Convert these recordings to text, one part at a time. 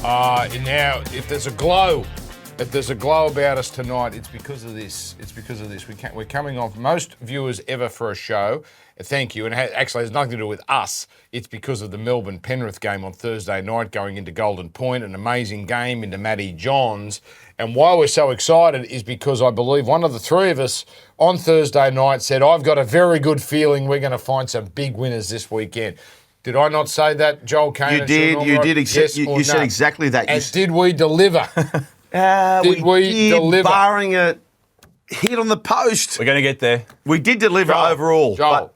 Now, if there's a glow about us tonight, it's because of this. We're coming off most viewers ever for a show. Thank you. And actually, it has nothing to do with us. It's because of the Melbourne-Penrith game on Thursday night going into Golden Point, an amazing game into Matty Johns. And why we're so excited is because I believe one of the three of us on Thursday night said, I've got a very good feeling we're going to find some big winners this weekend. Did I not say that, Joel Kane? You did. You said exactly that. And did we deliver? Did we deliver? Barring a hit on the post. We're going to get there. We did deliver overall. Joel,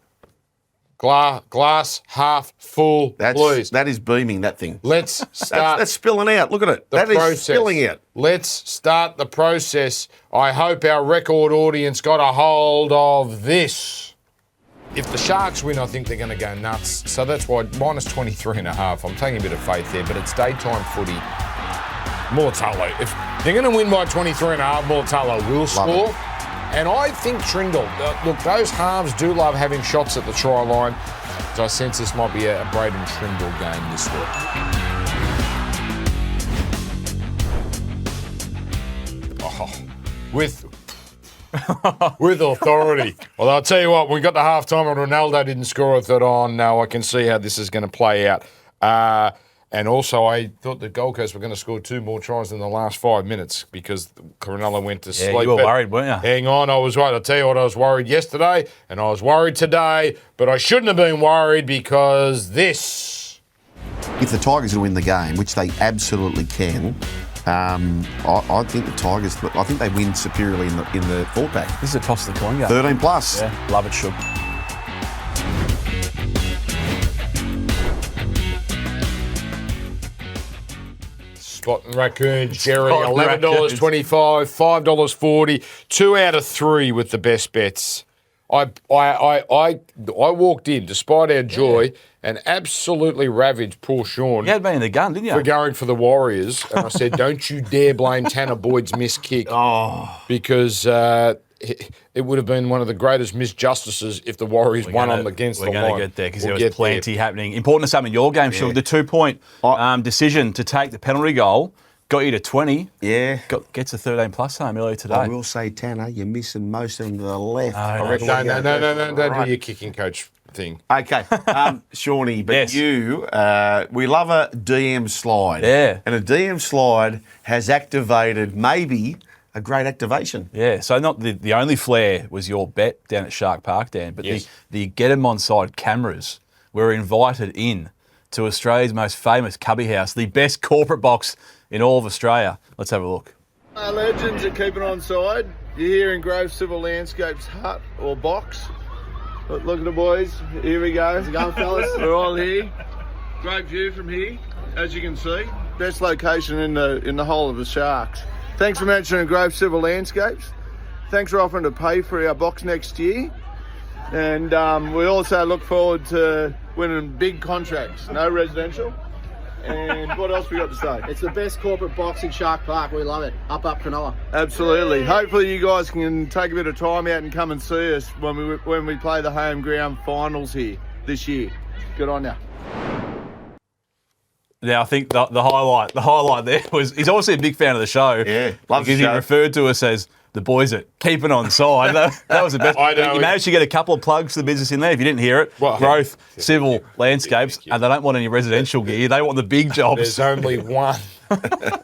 glass half full, please. That is beaming, that thing. Let's start. That's spilling out. Look at it. That is spilling out. Let's start the process. I hope our record audience got a hold of this. If the Sharks win, I think they're going to go nuts. So that's why minus 23.5. I'm taking a bit of faith there, but it's daytime footy. Mulatalo. If they're going to win by 23.5, Mulatalo will score. And I think Trindle, look, those halves do love having shots at the try line. So I sense this might be a Braden Trindle game this week. With authority. Well, I'll tell you what, we got the halftime and Ronaldo didn't score. I thought, no, I can see how this is going to play out. And also, I thought the Gold Coast were going to score 2 more tries in the last 5 minutes because Coronella went to sleep. You were worried, weren't you? Hang on, I was worried. I'll tell you what, I was worried yesterday and I was worried today, but I shouldn't have been worried because this. If the Tigers will win the game, which they absolutely can, I think the Tigers, I think they win superiorly in the full pack. This is a toss of the coin game. 13 plus. Yeah, love it, Shook. Spot and raccoons, Jerry, $11.25, $5.40, 2 out of 3 with the best bets. I walked in, despite our joy, and absolutely ravaged poor Sean. You had me in the gun, didn't you? For going for the Warriors. And I said, don't you dare blame Tanner Boyd's missed kick. Because it would have been one of the greatest misjustices if the Warriors won against the line. We're going to get there because there was plenty happening. Important to sum in your game, Sean. The 2-point decision to take the penalty goal got you to 20. Yeah. Gets a 13 plus home earlier today. I will say, Tanner, you're missing most of them to the left. No, don't do your kicking coach thing. Okay. Shawnee, but you, we love a DM slide. Yeah. And a DM slide has activated maybe a great activation. Yeah, so not the only Flair was your bet down at Shark Park, Dan, but the Get 'em Onside cameras were invited in to Australia's most famous cubby house, the best corporate box in all of Australia. Let's have a look. Our legends are keeping onside. You're here in Grove Civil Landscapes hut or box. Look at the boys. Here we go. How's it going, fellas? We're all here. Great view from here, as you can see. Best location in the whole of the Sharks. Thanks for mentioning Grove Civil Landscapes. Thanks for offering to pay for our box next year. And we also look forward to winning big contracts. No residential. And what else we got to say? It's the best corporate box in Shark Park. We love it. Up, Cronulla. Absolutely. Hopefully you guys can take a bit of time out and come and see us when we play the home ground finals here this year. Good on ya. Now, I think the highlight there was he's obviously a big fan of the show. Yeah, loves the show. Because he referred to us as the boys that keep it on side. That was the best. I know. You managed to get a couple of plugs for the business in there. If you didn't hear it, Growth, Civil, Landscapes, and they don't want any residential gear. They want the big jobs. There's only one.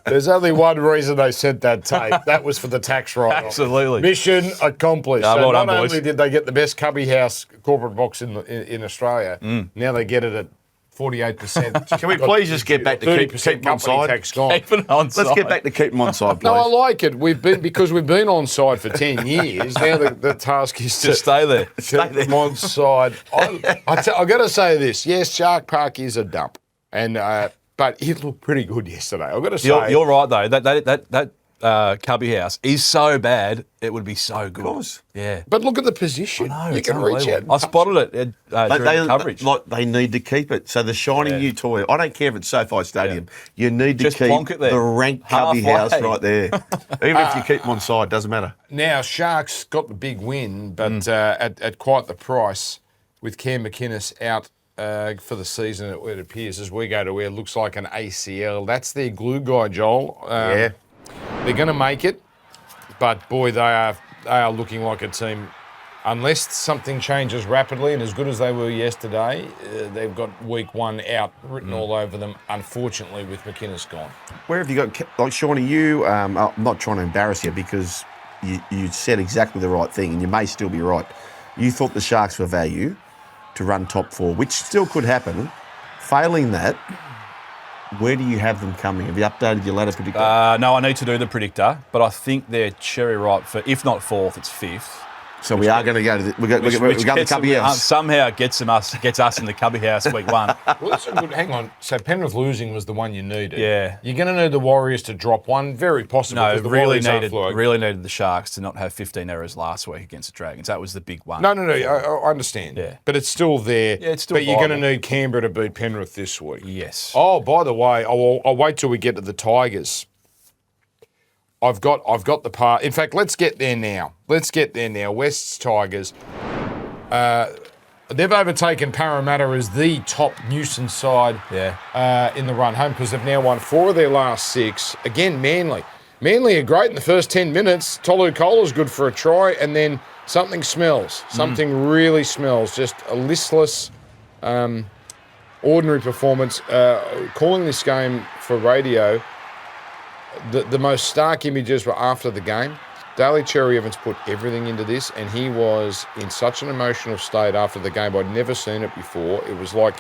There's only one reason they sent that tape. That was for the tax write-off. Absolutely. Mission accomplished. No, so well not done, only boys. did they get the best cubby house corporate box in Australia, now they get it at 48%. Can we please just get back to keep them on side? Tax gone. Keep it on side. Let's get back to keep them on side, please. No, I like it. Because we've been on side for 10 years. Now the task is to stay there. Keep them on side. I've got to say this. Yes, Shark Park is a dump, and but it looked pretty good yesterday. I've got to say. You're right though. That cubby house is so bad, it would be so good. Of course. Yeah. But look at the position. I know, you can reach out. I spotted it during coverage. They need to keep it. So the shiny new toy, I don't care if it's SoFi Stadium, you need to Just keep plonk it there. the rank cubby Halfway. house right there. Even if you keep them on side, doesn't matter. Now, Sharks got the big win, but at quite the price with Cam McInnes out for the season, it appears, as we go to where it looks like an ACL. That's their glue guy, Joel. Yeah. They're going to make it, but boy, they are looking like a team. Unless something changes rapidly, and as good as they were yesterday, they've got week 1 out written all over them, unfortunately, with McInnes gone. Where have you got, like Shawnee, you, I'm not trying to embarrass you because you said exactly the right thing, and you may still be right. You thought the Sharks were value to run top 4, which still could happen. Failing that, where do you have them coming? Have you updated your ladder predictor? No, I need to do the predictor, but I think they're cherry ripe for, if not 4th, it's 5th. So we are going to go to we got the Cubby House. Somehow gets us in the Cubby House week 1. Well, that's a good. Hang on. So Penrith losing was the one you needed. Yeah. You're going to need the Warriors to drop one. Very possible. No, because the really Warriors needed the Sharks to not have 15 errors last week against the Dragons. That was the big one. No. I understand. Yeah. But it's still there. Yeah, it's still But you're going to viable. need Canberra to beat Penrith this week. Yes. Oh, by the way, I'll wait till we get to the Tigers. I've got the part. In fact, let's get there now. West's Tigers. They've overtaken Parramatta as the top nuisance side in the run home because they've now won 4 of their last 6. Again, Manly. Manly are great in the first 10 minutes. Tolu Kola's good for a try, and then something smells. Something really smells. Just a listless, ordinary performance. Calling this game for radio, the most stark images were after the game. Daly Cherry Evans put everything into this, and he was in such an emotional state after the game. I'd never seen it before. It was like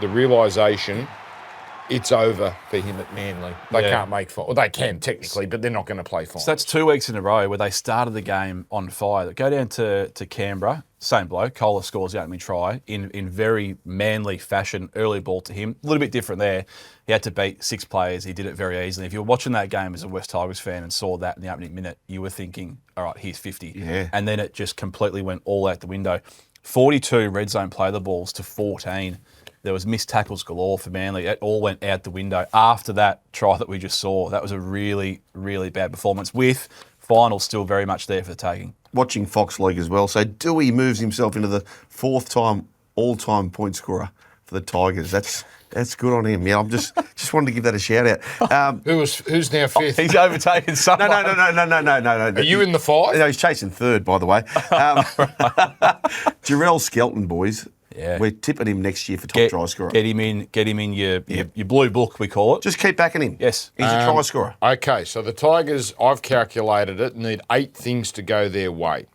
the realisation it's over for him at Manly. They can't make fun. Well, they can technically, but they're not going to play fine. So that's 2 weeks in a row where they started the game on fire. They go down to Canberra, same bloke, Kola scores the opening try in very manly fashion, early ball to him. A little bit different there. He had to beat 6 players. He did it very easily. If you were watching that game as a West Tigers fan and saw that in the opening minute, you were thinking, all right, here's 50. Yeah. And then it just completely went all out the window. 42 red zone play the balls to 14. There was missed tackles galore for Manly. It all went out the window after that try that we just saw. That was a really, really bad performance with finals still very much there for the taking. Watching Fox League as well. So Dewey moves himself into the 4th time all-time point scorer for the Tigers. That's good on him. Yeah, I'm just wanted to give that a shout out. Who's now 5th? He's overtaken someone. No. Are you in the 5? No, he's chasing 3rd, by the way. Jarrell Skelton, boys. Yeah. We're tipping him next year for top try scorer. Get him in your blue book, we call it. Just keep backing him. Yes. He's a try scorer. Okay, so the Tigers, I've calculated it, need 8 things to go their way.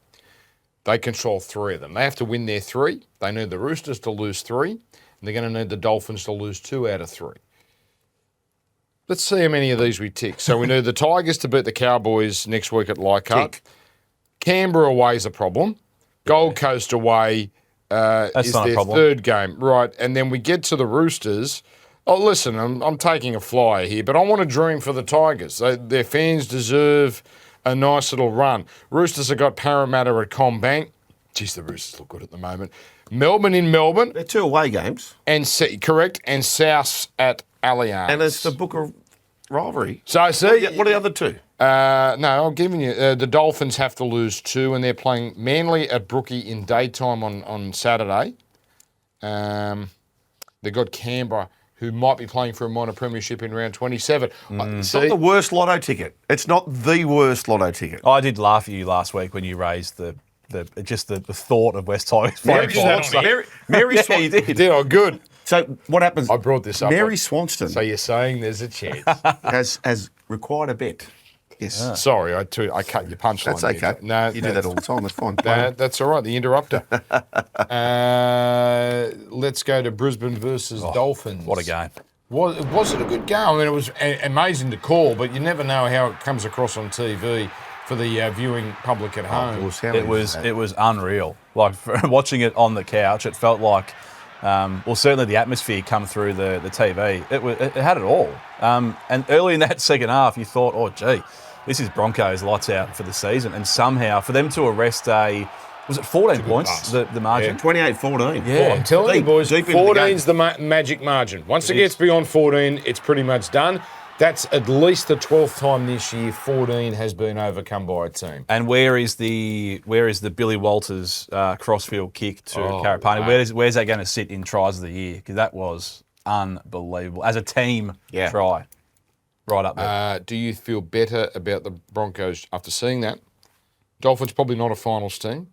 They control 3 of them. They have to win their 3. They need the Roosters to lose 3. And they're going to need the Dolphins to lose 2 out of 3. Let's see how many of these we tick. So we need the Tigers to beat the Cowboys next week at Leichhardt. Canberra away is a problem. Gold Coast away is not a their problem. 3rd game. Right, and then we get to the Roosters. Oh, listen, I'm taking a flyer here, but I want to dream for the Tigers. Their fans deserve a nice little run. Roosters have got Parramatta at CommBank. Geez, the Roosters look good at the moment. Melbourne in Melbourne. They're 2 away games. Correct, and South at Allianz. And it's the Booker rivalry. So, see, What are the other 2? no, I'm giving you. The Dolphins have to lose 2, and they're playing Manly at Brookie in daytime on Saturday. They've got Canberra, who might be playing for a minor premiership in round 27. It's not the worst lotto ticket. It's not the worst lotto ticket. I did laugh at you last week when you raised the thought of West Tigers playing finals. Mary Yeah, Swan- you did. You did, oh, good. So what happens? I brought this up. Mary Swanston So you're saying there's a chance. has required a bet. Yes. Sorry, I cut your punchline. That's okay. No, you do that all the time. That's fine. That's all right. The interrupter. Let's go to Brisbane versus Dolphins. What a game. Was it a good game? I mean, it was amazing to call, but you never know how it comes across on TV for the viewing public at home. It was unreal. Like watching it on the couch, it felt like, certainly the atmosphere come through the TV. It had it all. And early in that second half, you thought, oh, gee, this is Broncos lights out for the season. And somehow, for them to arrest was it 14 points, the margin? 28-14. Yeah. I'm telling you, boys, deep into the 14's the magic margin. Once it gets beyond 14, it's pretty much done. That's at least the 12th time this year 14 has been overcome by a team. And where is the Billy Walters crossfield kick to Karapani? Wow. Where's that going to sit in tries of the year? Because that was unbelievable. As a team try. Right up there. Do you feel better about the Broncos after seeing that? Dolphins probably not a finals team.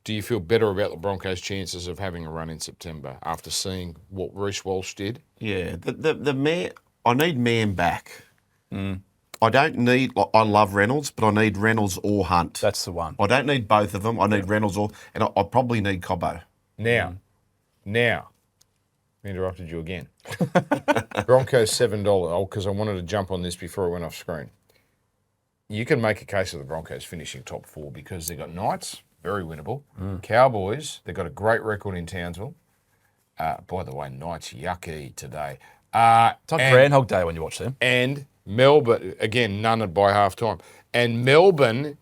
Do you feel better about the Broncos' chances of having a run in September after seeing what Reece Walsh did? Yeah, the man. I need man back. I don't need. I love Reynolds, but I need Reynolds or Hunt. That's the one. I don't need both of them. I need Reynolds and I probably need Cobbo. Now, I interrupted you again. Broncos $7. Oh, because I wanted to jump on this before it went off screen. You can make a case of the Broncos finishing top 4 because they've got Knights, very winnable. Cowboys, they've got a great record in Townsville. By the way, Knights yucky today. It's like Groundhog Day when you watch them. And Melbourne, again, none by half time. And Melbourne's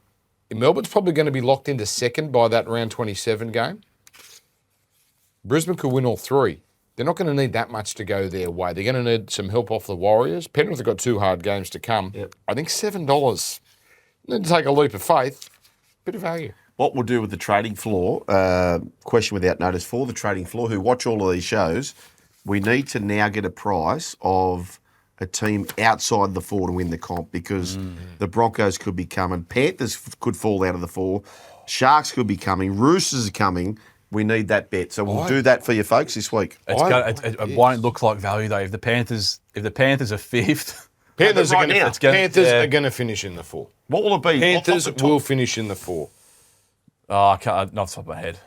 probably going to be locked into second by that round 27 game. Brisbane could win all 3. They're not going to need that much to go their way. They're going to need some help off the Warriors. Penrith have got 2 hard games to come. Yep. I think $7. Need to take a leap of faith. Bit of value. What we'll do with the trading floor, question without notice for the trading floor, who watch all of these shows, we need to now get a price of a team outside the 4 to win the comp because the Broncos could be coming. Panthers could fall out of the 4. Sharks could be coming. Roosters are coming. We need that bet. So we'll do that for you folks this week. It won't look like value, though. If the Panthers are 5th... Panthers are right going to finish in the 4. What will it be? Panthers will finish in the 4. Oh, I can't, not off the top of my head.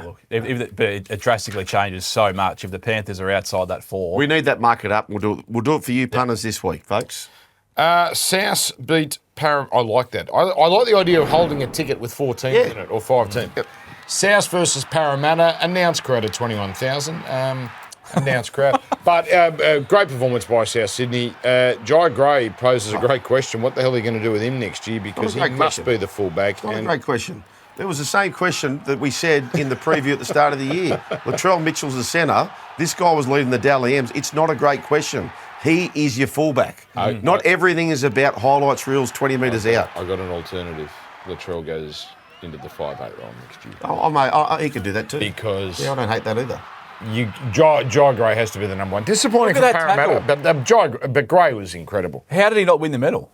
Look. But it drastically changes so much if the Panthers are outside that 4. We need that market up. We'll do it for you punters this week, folks. South beat Param. I like that. I like the idea of holding a ticket with 4 teams in it or 5 teams. Yep. South versus Parramatta. Announced crowd of 21,000. Announced crowd. But great performance by South Sydney. Jai Gray poses a great question. What the hell are you going to do with him next year? Because he must be the fullback. Not a great question. It was the same question that we said in the preview at the start of the year. Latrell Mitchell's the centre. This guy was leading the Dally M's. It's not a great question. He is your fullback. Not everything is about highlights reels 20 metres out. I got an alternative. Latrell goes into the 5'8" role next year. Oh, mate, he could do that too. Because I don't hate that either. Jai Gray has to be the number 1. Disappointing for Parramatta, but Gray was incredible. How did he not win the medal?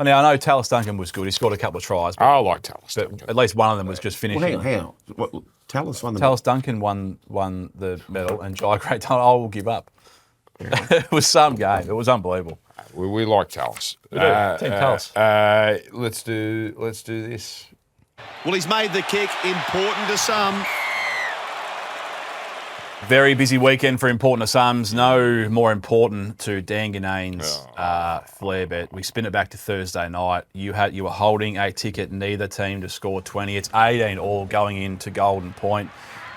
I know Tallis Duncan was good. He scored a couple of tries. I like Tallis Duncan. At least one of them was just finishing. Well, how? What, Tallis won the Tallis Duncan won the medal, and Jai Gray, I will give up. It was some game. It was unbelievable. We like Tallis. We do. Team Tallis. Let's do this. Well, he's made the kick. Important to some. Very busy weekend for important to sums. No more important to Dan Ganane's Flair bet. We spin it back to Thursday night. You were holding a ticket, neither team to score 20. It's 18 all going into Golden Point.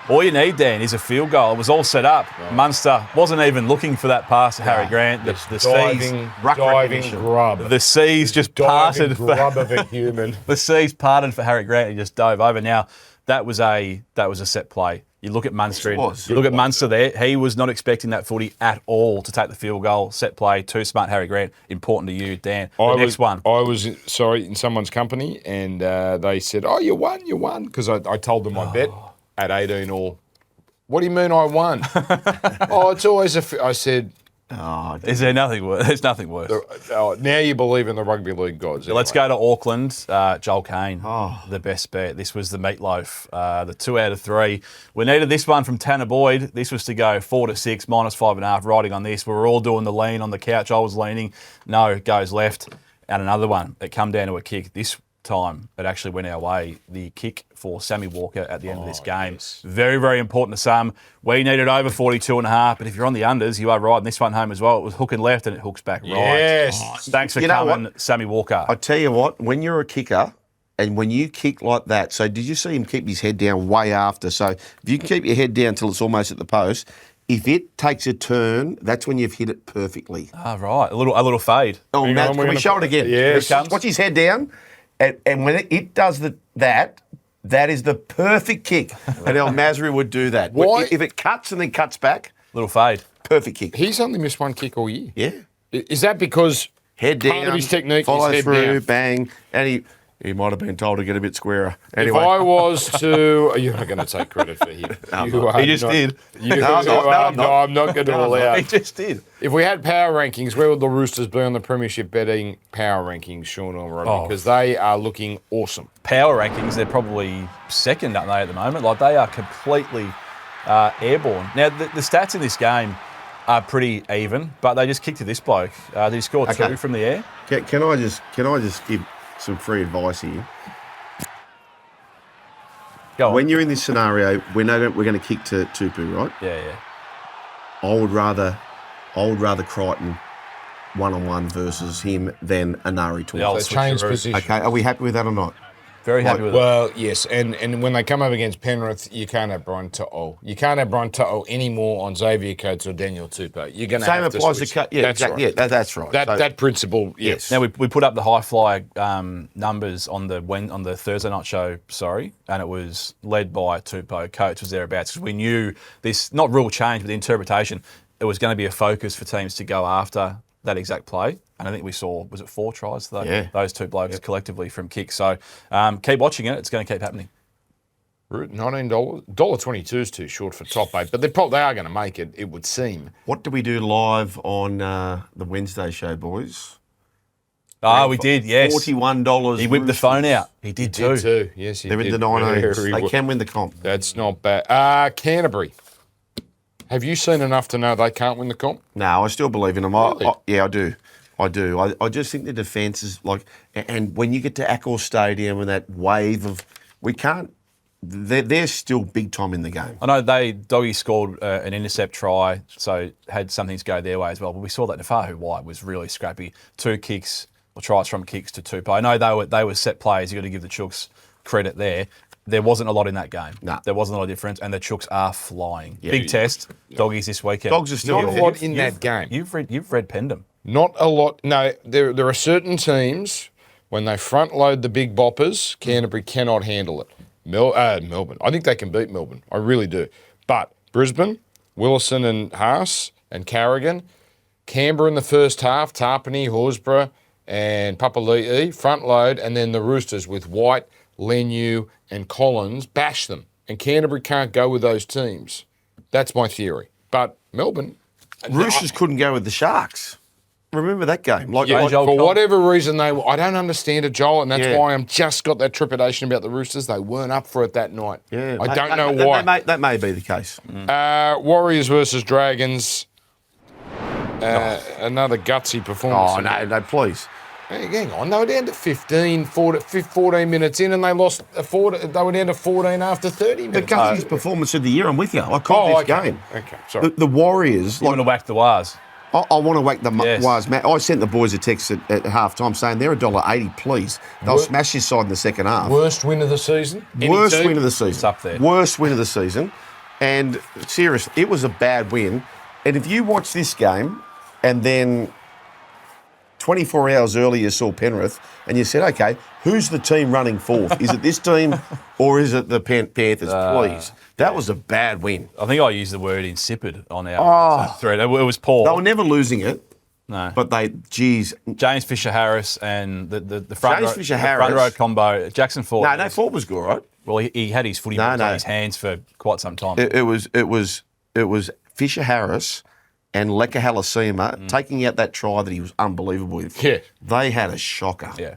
All you need, Dan, is a field goal. It was all set up. Right. Munster wasn't even looking for that pass to Harry Grant. The diving grub. The seas just parted. Grub of a human. The seas parted for Harry Grant. He just dove over. Now that was a set play. You look at Munster. Munster there. He was not expecting that footy at all to take the field goal. Set play. Too smart, Harry Grant. Important to you, Dan. Next one. I was in someone's company, and they said, "Oh, you won," because I told them my bet at 18 all. What do you mean I won? It's always I said. Is there nothing worse? There's nothing worse. Now you believe in the rugby league gods. Anyway. Let's go to Auckland. Joel Kane, the best bet. This was the meatloaf, the 2 out of 3. We needed this one from Tanner Boyd. This was to go 4-6, -5.5, riding on this. We were all doing the lean on the couch. I was leaning. No, it goes left. And another one. It come down to a kick. This time it actually went our way. The kick for Sammy Walker at the end of this game. Yes. Very, very important to some. We needed over 42.5, but if you're on the unders, you are riding this one home as well. It was hooking left and it hooks back right. Yes. Thanks for coming, Sammy Walker. I tell you what, when you're a kicker and when you kick like that, so did you see him keep his head down way after? So if you keep your head down till it's almost at the post, if it takes a turn, that's when you've hit it perfectly. Right. A little fade. Oh, can we show it again? Yes. Watch his head down. And when it does that is the perfect kick. And El Masri would do that. Why? If it cuts and then cuts back. Little fade. Perfect kick. He's only missed one kick all year. Yeah. Is that because Head part down, of his technique follow is head through, down? bang, and he might have been told to get a bit squarer. Anyway. If I was to... You're not going to take credit for him. He just did. I'm not. I'm not going to allow He it. just did. If we had power rankings, where would the Roosters be on the premiership betting power rankings, Sean Ormer? Oh. Because they are looking awesome. Power rankings, they're probably second, aren't they, at the moment? Like, they are completely airborne. Now, the stats in this game are pretty even, but they just kicked to this bloke. Did he score two from the air? Can I just give some free advice here? Go on. When you're in this scenario, we're going to kick to Tupu, right? Yeah. I would rather Crichton one-on-one versus him than Anari The old Torres. So change switcheroo. position. Okay, are we happy with that or not? Very happy with it. Well, yes, and when they come up against Penrith, you can't have Brian To'o. You can't have Brian To'o anymore on Xavier Coates or Daniel Tupou. You're going to Same have to applies to switch. yeah, That's exactly. right. Yeah, that's right. That principle, yes. Now, we put up the high fly numbers on the Thursday night show, and it was led by Tupou. Coates was thereabouts because we knew this, not rule change, but the interpretation, it was going to be a focus for teams to go after that exact play. And I think we saw, was it 4 tries? Those two blokes collectively from kicks. So keep watching it. It's going to keep happening. $19, $1.22 is too short for top 8, but they are going to make it, it would seem. What do we do live on the Wednesday show, boys? We did, yes. $41. He whipped the phone out. He did too. Did too. Yes, he They're did. in the 19s. Very They well. can win the comp. That's not bad. Canterbury. Have you seen enough to know they can't win the comp? No, I still believe in them. Really? I do. I just think the defence is like, and when you get to Accor Stadium and that wave of, we can't. They're still big time in the game. I know Doggies scored an intercept try, so had something to go their way as well. But we saw that Nafahu White was really scrappy. 2 kicks, or tries from kicks to Tupou. I know they were set plays. You've got to give the Chooks credit there. There wasn't a lot in that game. No. There wasn't a lot of difference, and the Chooks are flying. Yeah. Big test, Doggies this weekend. Dogs are still Not a lot in that game. You've read Pendham. Not a lot. No, there are certain teams, when they front load the big boppers, Canterbury cannot handle it. Melbourne. I think they can beat Melbourne. I really do. But Brisbane, Willison and Haas and Carrigan, Canberra in the first half, Tarpany, Horsburgh and Papali'i, front load, and then the Roosters with White, Leniu and Collins, bash them. And Canterbury can't go with those teams. That's my theory. But Melbourne... Roosters couldn't go with the Sharks. Remember that game? For whatever reason, I don't understand it, Joel, and that's why I'm just got that trepidation about the Roosters. They weren't up for it that night. Yeah, I don't know why. That may be the case. Warriors versus Dragons. Another gutsy performance. Oh, no, please. Hang on, they were down to 14 minutes in, and they lost. They were down to 14 after 30 The minutes. Gutsy performance of the year, I'm with you. I called this game. Okay, sorry. The Warriors... You want to whack the Wars. I want to whack the Yes. Wars. I sent the boys a text at half time saying they're $1.80, please. They'll smash this side in the second half. Worst win of the season? Worst win of the season. It's up there. Worst win of the season. And seriously, it was a bad win. And if you watch this game and then 24 hours earlier you saw Penrith and you said, okay, who's the team running fourth? Is it this team or is it the Panthers? Please. That was a bad win. I think I used the word insipid on our thread. It was poor. They were never losing it. No. But James Fisher-Harris and the front row combo. Jackson Ford. No, Ford was good, right? Well, he had his footy balls on his hands for quite some time. It was Fisher-Harris and Leka Halasima taking out that try that he was unbelievable with. Yeah. They had a shocker. Yeah.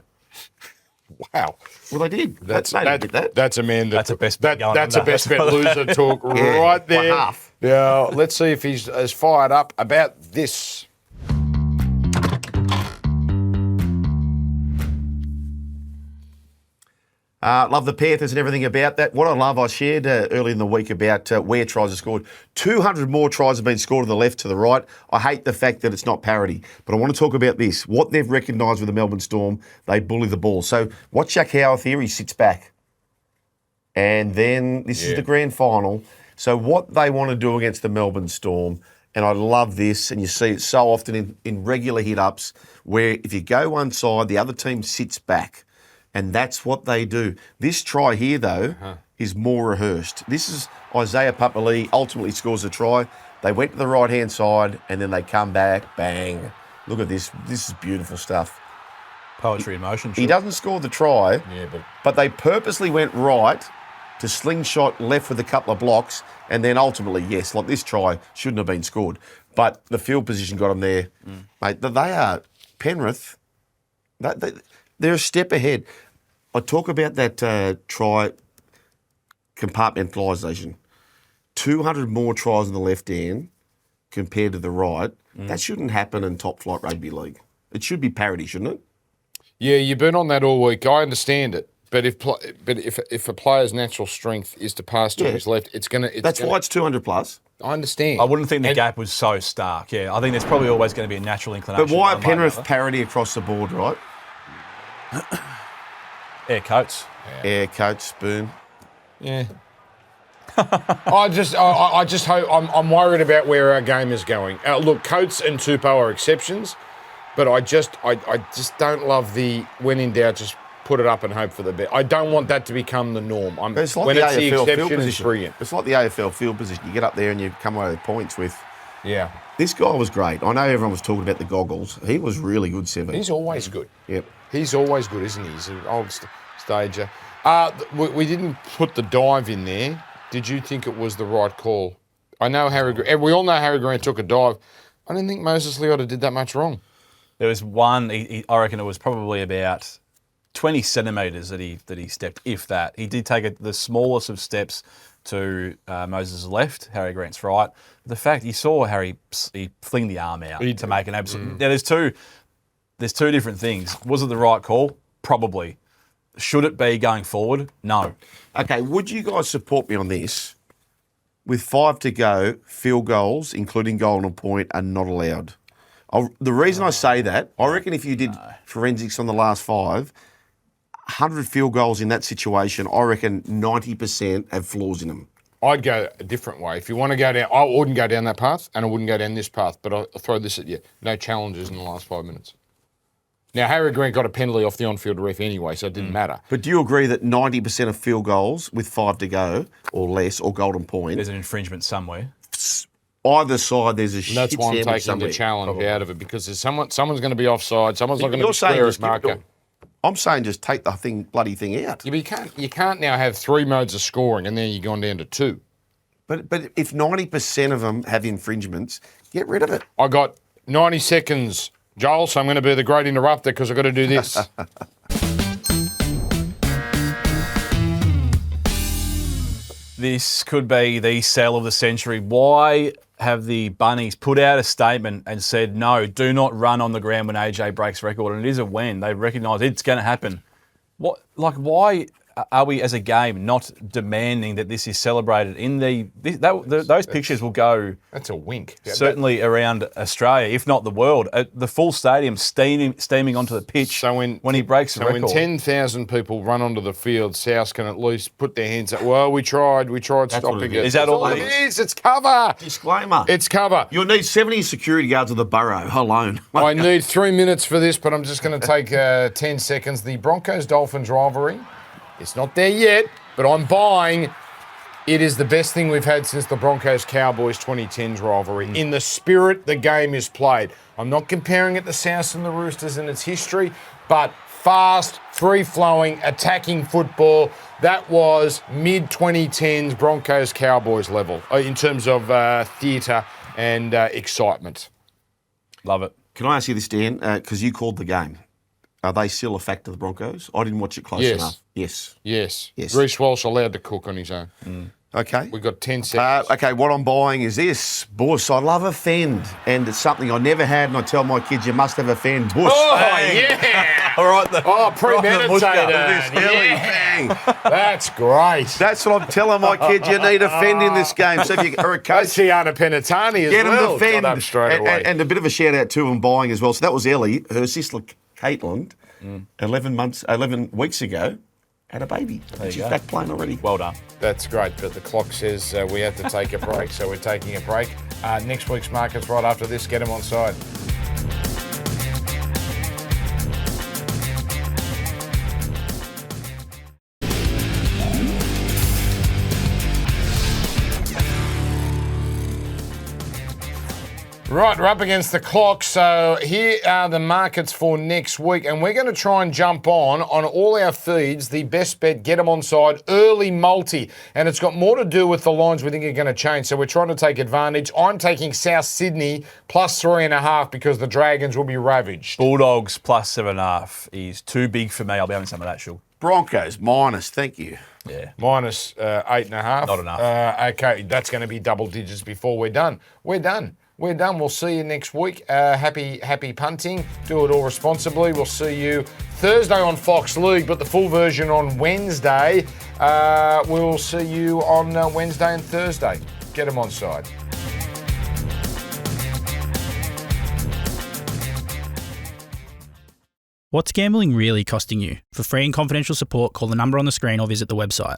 Wow. Well, they did. That's That's a man. That's a best bet going That's a under. best bet loser talk Yeah, right by there. half. Now, let's see if he's as fired up about this. Love the Panthers and everything about that. What I love, I shared early in the week about where tries are scored. 200 more tries have been scored to the left, to the right. I hate the fact that it's not parity. But I want to talk about this. What they've recognised with the Melbourne Storm, they bully the ball. So watch Jack Howard here. He sits back. And then this is the grand final. So what they want to do against the Melbourne Storm, and I love this, and you see it so often in regular hit-ups, where if you go one side, the other team sits back. And that's what they do. This try here, though, is more rehearsed. This is Isaiah Papali'i ultimately scores a try. They went to the right-hand side, and then they come back, bang. Look at this. This is beautiful stuff. Poetry in motion. He doesn't score the try, Yeah, but they purposely went right to slingshot left with a couple of blocks, and then ultimately, yes, like this try shouldn't have been scored. But the field position got them there. Mate, they are, Penrith, they're a step ahead. I talk about that try compartmentalisation. 200 more tries on the left end compared to the right. That shouldn't happen in top flight rugby league. It should be parity, shouldn't it? Yeah, you've been on that all week. I understand it. But if a player's natural strength is to pass to his left, That's why it's 200 plus. I understand. I wouldn't think the gap was so stark. Yeah, I think there's probably always going to be a natural inclination. But why one way or Penrith another. parity across the board, right? Air coats. Air, coach, boom. Yeah. I just hope I'm worried about where our game is going. Look, Coates and Tupou are exceptions, but I just don't love the when in doubt just put it up and hope for the best. I don't want that to become the norm. It's like when the it's the AFL field exception, it's position. brilliant. It's like the AFL field position. You get up there and you come away with points with. Yeah, This guy was great. I know everyone was talking about the goggles. He was really good, Seven. he's always good. Yep. He's always good, isn't he? He's an old stager. We didn't put the dive in there. Did you think it was the right call? I know we all know Harry Grant took a dive. I didn't think Moses Leota did that much wrong. There was one. I reckon it was probably about 20 centimetres that he stepped, if that. He did take the smallest of steps to Moses' left, Harry Grant's right. The fact you saw Harry he fling the arm out to make an absolute. Now there's two different things. Was it the right call? Probably. Should it be going forward? No. Okay, would you guys support me on this? With 5 to go, field goals, including golden point, are not allowed. The reason I say that, I reckon if you did forensics on the last 5, 100 field goals in that situation, I reckon 90% have flaws in them. I'd go a different way. If you want to go down, I wouldn't go down that path, and I wouldn't go down this path, but I'll throw this at you. No challenges in the last 5 minutes. Now, Harry Grant got a penalty off the on-field ref anyway, so it didn't matter. But do you agree that 90% of field goals with 5 to go, or less, or golden point, There's an infringement somewhere. either side there's a And shit that's why I'm sandwich taking somewhere. the challenge out of it, because there's someone's going to be offside, someone's not going to You're be saying square just as marker. I'm saying just take the bloody thing out. Yeah, but you can't now have 3 modes of scoring and then you're gone down to 2. But if 90% of them have infringements, get rid of it. I got 90 seconds, Joel, so I'm going to be the great interrupter because I've got to do this. This could be the sell of the century. Why have the Bunnies put out a statement and said, no, do not run on the ground when AJ breaks record? And it is a when. They recognise it's going to happen. Why are we as a game not demanding that this is celebrated? Those pictures will go That's a wink. certainly around Australia, if not the world. The full stadium steaming onto the pitch when he breaks the record. When 10,000 people run onto the field, South can at least put their hands up. Well, we tried stopping it. Is that all it it is? It's cover. Disclaimer. It's cover. You'll need 70 security guards of the borough alone. I need 3 minutes for this, but I'm just going to take 10 seconds. The Broncos-Dolphins rivalry. It's not there yet, but I'm buying. It is the best thing we've had since the Broncos-Cowboys 2010s rivalry. In the spirit the game is played. I'm not comparing it to South and the Roosters in its history, but fast, free-flowing, attacking football. That was mid-2010s Broncos-Cowboys level in terms of theatre and excitement. Love it. Can I ask you this, Dan? Because you called the game. Are they still a factor, the Broncos? I didn't watch it close enough. Yes. Yes. Yes. Reece Walsh allowed to cook on his own. Okay. We've got 10 seconds. Okay, what I'm buying is this. Bush, I love a fend. And it's something I never had, and I tell my kids, you must have a fend. Bush. Oh, bang. yeah. All right. Premeditated. Bang. That's great. That's what I'm telling my kids. You need a fend in this game. So if you are a coach, Tiana Penatani as get well. them to fend. Got up straight away. And a bit of a shout out to them buying as well. So that was Ellie, her sister Caitlin, 11 weeks ago, had a baby. She's back playing already. Well done. That's great, but the clock says we have to take a break, so we're taking a break. Next week's markets right after this. Get them on side. Right, we're up against the clock, so here are the markets for next week, and we're going to try and jump on all our feeds, the best bet, get them onside, early multi, and it's got more to do with the lines we think are going to change, so we're trying to take advantage. I'm taking South Sydney plus 3.5 because the Dragons will be ravaged. Bulldogs plus 7.5 is too big for me. I'll be having some of that, Shug. Broncos minus, thank you. Yeah. Minus 8.5. Not enough. Okay, that's going to be double digits before we're done. We're done. We'll see you next week. Happy punting. Do it all responsibly. We'll see you Thursday on Fox League, but the full version on Wednesday. We'll see you on Wednesday and Thursday. Get them onside. What's gambling really costing you? For free and confidential support, call the number on the screen or visit the website.